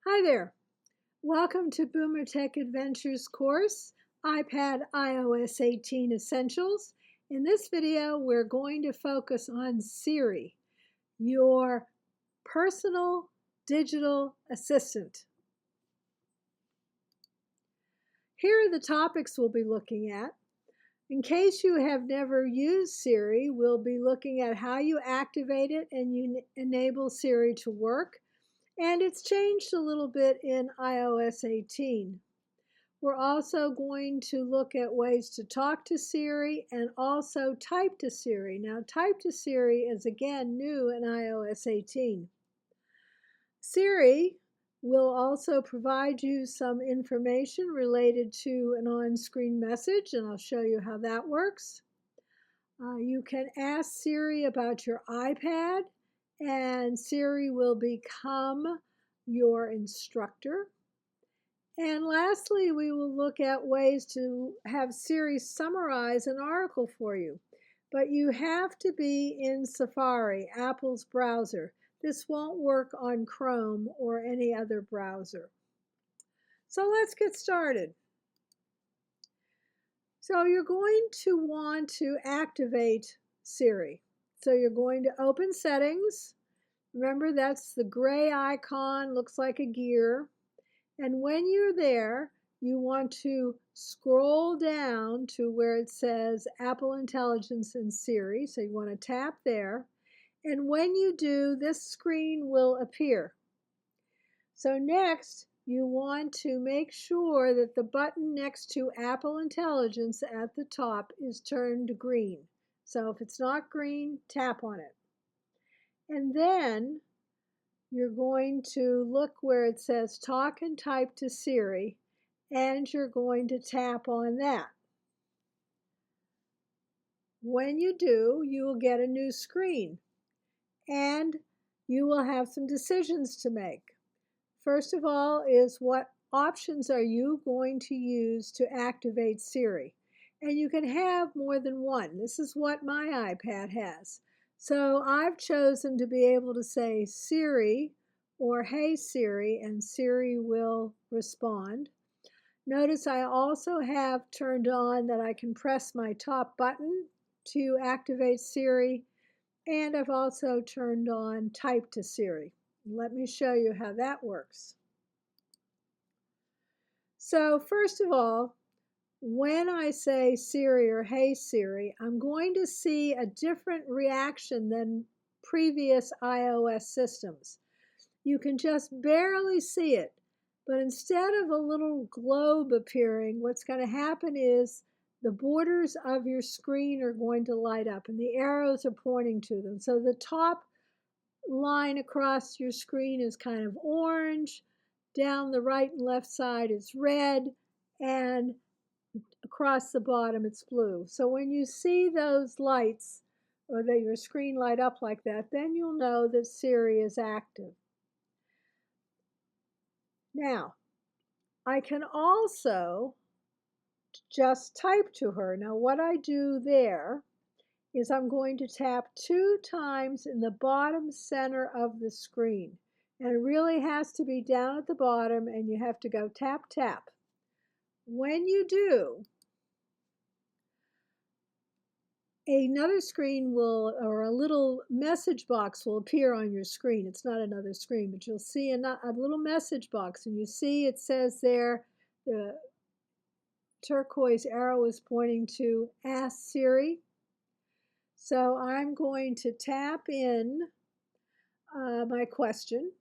Hi there. Welcome to BoomerTech Adventures course, iPad iOS 18 Essentials. In this video, we're going to focus on Siri, your personal digital assistant. Here are the topics we'll be looking at. In case you have never used Siri, we'll be looking at how you activate it and you enable Siri to work. And it's changed a little bit in iOS 18. We're also going to look at ways to talk to Siri and also type to Siri. Now, type to Siri is again new in iOS 18. Siri will also provide you some information related to an on-screen message, and I'll show you how that works. You can ask Siri about your iPad, and Siri will become your instructor. And lastly, we will look at ways to have Siri summarize an article for you. But you have to be in Safari, Apple's browser. This won't work on Chrome or any other browser. So let's get started. So you're going to want to activate Siri. So you're going to open Settings. Remember, that's the gray icon, looks like a gear. And when you're there, you want to scroll down to where it says Apple Intelligence and Siri. So you want to tap there. And when you do, this screen will appear. So next, you want to make sure that the button next to Apple Intelligence at the top is turned green. So if it's not green, tap on it. And then you're going to look where it says Talk and Type to Siri, and you're going to tap on that. When you do, you will get a new screen, and you will have some decisions to make. First of all is what options are you going to use to activate Siri? And you can have more than one. This is what my iPad has. So I've chosen to be able to say Siri or Hey Siri, and Siri will respond. Notice I also have turned on that I can press my top button to activate Siri, and I've also turned on Type to Siri. Let me show you how that works. So first of all, when I say Siri or Hey Siri, I'm going to see a different reaction than previous iOS systems. You can just barely see it, but instead of a little globe appearing, what's going to happen is the borders of your screen are going to light up and the arrows are pointing to them. So the top line across your screen is kind of orange, down the right and left side is red, and across the bottom it's blue. So when you see those lights or that your screen light up like that, then you'll know that Siri is active. Now, I can also just type to her. Now, what I do there is I'm going to tap 2 times in the bottom center of the screen. And it really has to be down at the bottom, and you have to go tap, tap. When you do, another screen will, or a little message box will appear on your screen. It's not another screen, but you'll see a little message box, and you see it says there, the turquoise arrow is pointing to Ask Siri. So I'm going to tap in my question.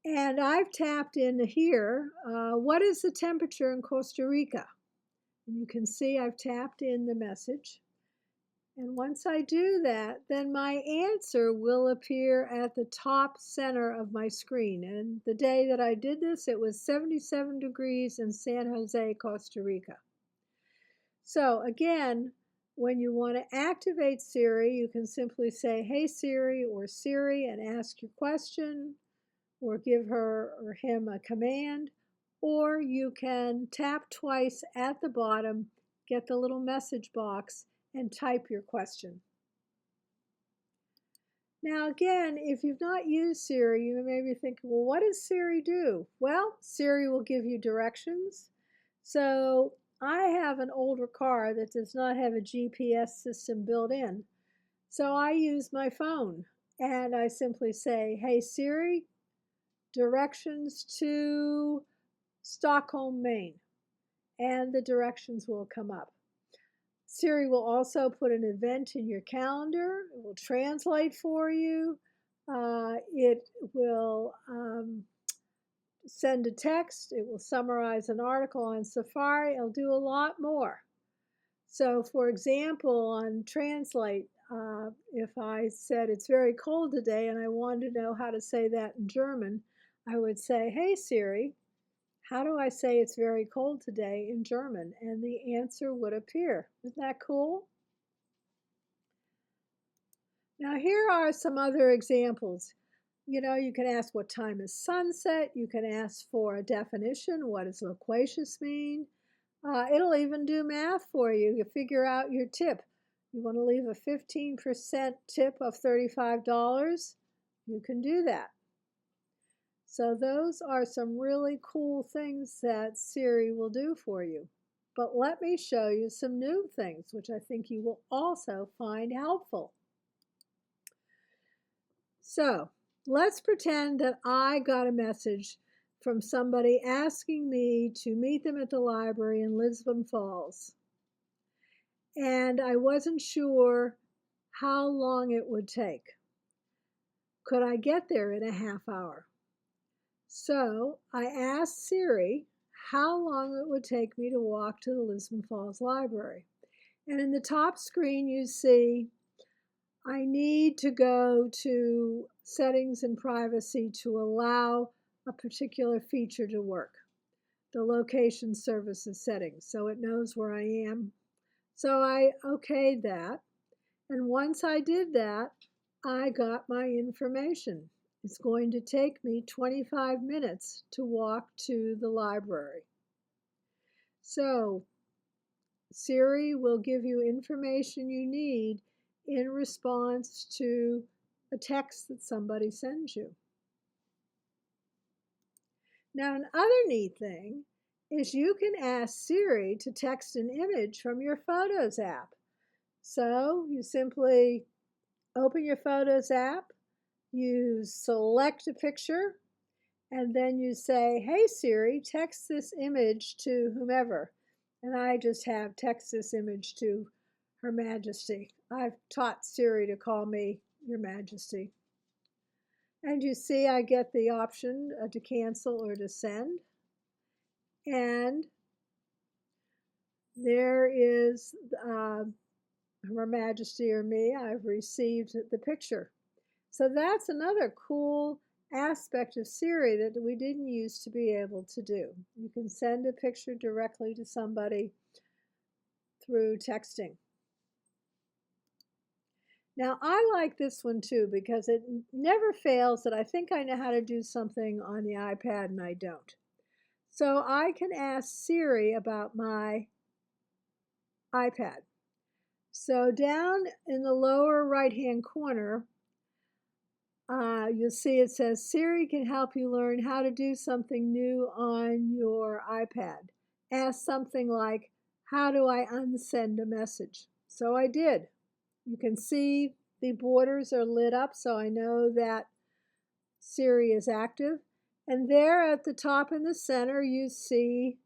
And I've tapped in here, what is the temperature in Costa Rica? And you can see I've tapped in the message. And once I do that, then my answer will appear at the top center of my screen. And the day that I did this, it was 77 degrees in San Jose, Costa Rica. So again, when you want to activate Siri, you can simply say, Hey Siri or Siri, and ask your question, or give her or him a command, or you can tap twice at the bottom, get the little message box, and type your question. Now again, if you've not used Siri, you may be thinking, well, what does Siri do? Well, Siri will give you directions. So I have an older car that does not have a GPS system built in. So I use my phone and I simply say, hey Siri, directions to Stockholm, Maine. And the directions will come up. Siri will also put an event in your calendar. It will translate for you. It will send a text. It will summarize an article on Safari. It'll do a lot more. So, for example, on Translate, if I said it's very cold today and I wanted to know how to say that in German, I would say, hey Siri, how do I say it's very cold today in German? And the answer would appear. Isn't that cool? Now, here are some other examples. You can ask what time is sunset. You can ask for a definition. What does loquacious mean? It'll even do math for you. You figure out your tip. You want to leave a 15% tip of $35? You can do that. So those are some really cool things that Siri will do for you. But let me show you some new things, which I think you will also find helpful. So let's pretend that I got a message from somebody asking me to meet them at the library in Lisbon Falls. And I wasn't sure how long it would take. Could I get there in a half hour? So I asked Siri how long it would take me to walk to the Lisbon Falls Library. And in the top screen, you see I need to go to settings and privacy to allow a particular feature to work, the location services settings, so it knows where I am. So I okayed that. And once I did that, I got my information. It's going to take me 25 minutes to walk to the library. So Siri will give you information you need in response to a text that somebody sends you. Now, another neat thing is you can ask Siri to text an image from your Photos app. So you simply open your Photos app, you select a picture, and then you say, hey Siri, text this image to whomever. And I just have text this image to Her Majesty. I've taught Siri to call me Your Majesty. And you see I get the option to cancel or to send. And there is Her Majesty or me. I've received the picture. So that's another cool aspect of Siri that we didn't used to be able to do. You can send a picture directly to somebody through texting. Now I like this one too because it never fails that I think I know how to do something on the iPad and I don't. So I can ask Siri about my iPad. So down in the lower right hand corner, you'll see it says Siri can help you learn how to do something new on your iPad. Ask something like, how do I unsend a message? So I did. You can see the borders are lit up, so I know that Siri is active. And there at the top in the center, you see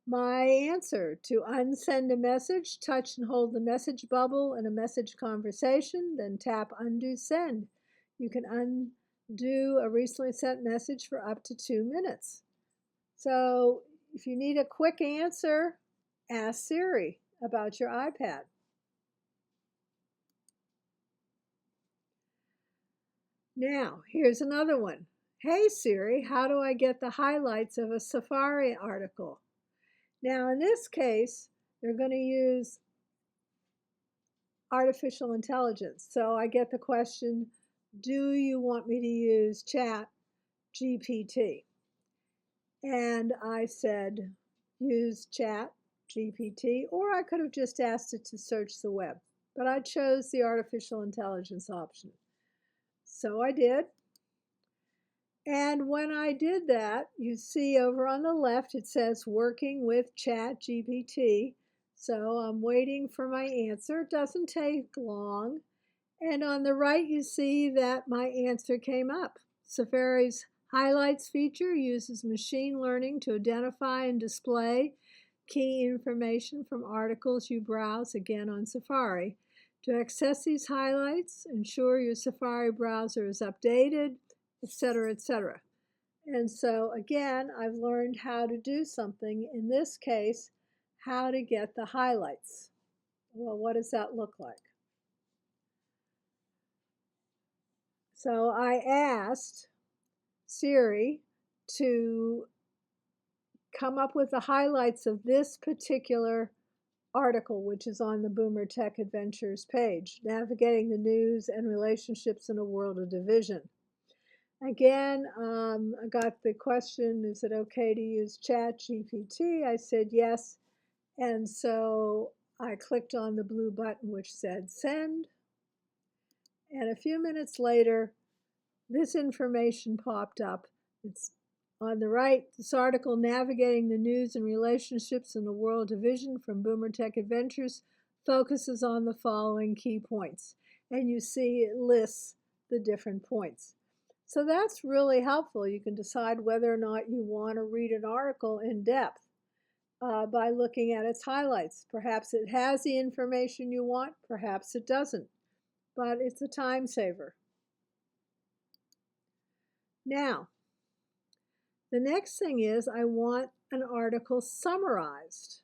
my answer. To unsend a message, touch and hold the message bubble in a message conversation, then tap undo send. You can undo a recently sent message for up to 2 minutes. So if you need a quick answer, ask Siri about your iPad. Now, here's another one. Hey Siri, how do I get the highlights of a Safari article? Now, in this case, you're going to use artificial intelligence. So I get the question, do you want me to use Chat GPT? And I said, use Chat GPT, or I could have just asked it to search the web. But I chose the artificial intelligence option. So I did. And when I did that, you see over on the left, it says working with ChatGPT. So I'm waiting for my answer. It doesn't take long. And on the right, you see that my answer came up. Safari's highlights feature uses machine learning to identify and display key information from articles you browse, again on Safari. To access these highlights, ensure your Safari browser is updated, etc., etc. And so again, I've learned how to do something, in this case, how to get the highlights. Well, what does that look like? So I asked Siri to come up with the highlights of this particular article, which is on the BoomerTech Adventures page, navigating the news and relationships in a world of division. Again, I got the question, is it okay to use ChatGPT? I said yes, and so I clicked on the blue button which said send, and a few minutes later, this information popped up. It's on the right, this article, Navigating the News and Relationships in the World Division from BoomerTech Adventures, focuses on the following key points. And you see it lists the different points. So that's really helpful. You can decide whether or not you want to read an article in depth by looking at its highlights. Perhaps it has the information you want, perhaps it doesn't, but it's a time saver. Now, the next thing is I want an article summarized.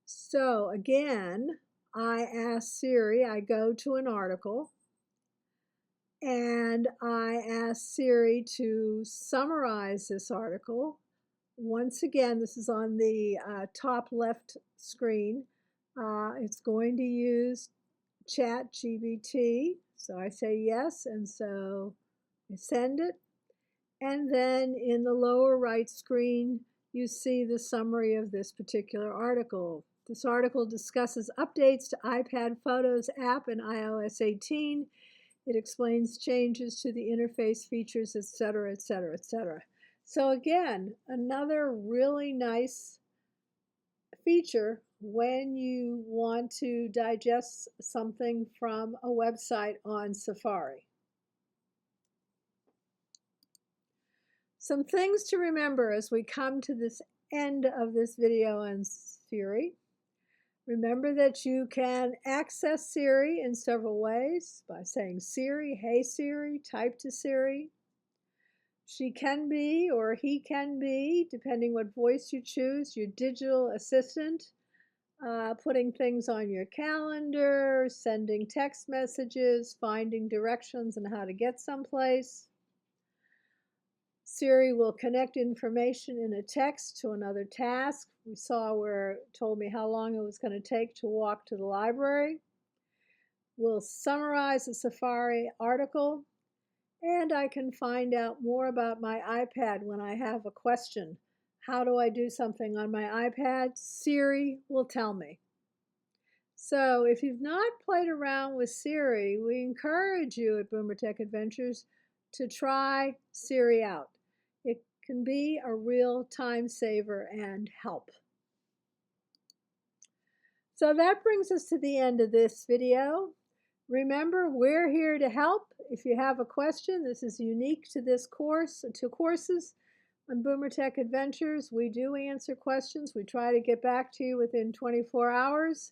So again, I ask Siri, I go to an article, and I ask Siri to summarize this article. Once again, this is on the top left screen. It's going to use ChatGPT. So I say yes, and so I send it. And then in the lower right screen, you see the summary of this particular article. This article discusses updates to iPad Photos app in iOS 18. It explains changes to the interface features, etc., etc., etc. So again, another really nice feature when you want to digest something from a website on Safari. Some things to remember as we come to this end of this video on Siri. Remember that you can access Siri in several ways by saying Siri, hey Siri, type to Siri. She can be, or he can be, depending what voice you choose, your digital assistant, putting things on your calendar, sending text messages, finding directions on how to get someplace. Siri will connect information in a text to another task. We saw where it told me how long it was going to take to walk to the library. We'll summarize a Safari article, and I can find out more about my iPad when I have a question. How do I do something on my iPad? Siri will tell me. So if you've not played around with Siri, we encourage you at BoomerTech Adventures to try Siri out. It can be a real time saver and help. So that brings us to the end of this video. Remember, we're here to help. If you have a question, this is unique to this course, to courses on BoomerTech Adventures. We do answer questions. We try to get back to you within 24 hours.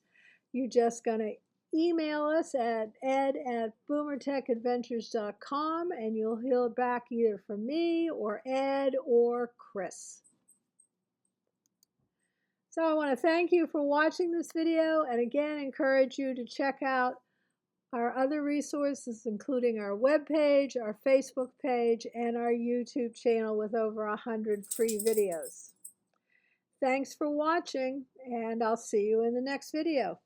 You're just going to email us at ed@boomertechadventures.com, and you'll hear back either from me or Ed or Chris. So I want to thank you for watching this video, and again encourage you to check out our other resources, including our webpage, our Facebook page, and our YouTube channel with over 100 free videos. Thanks for watching, and I'll see you in the next video.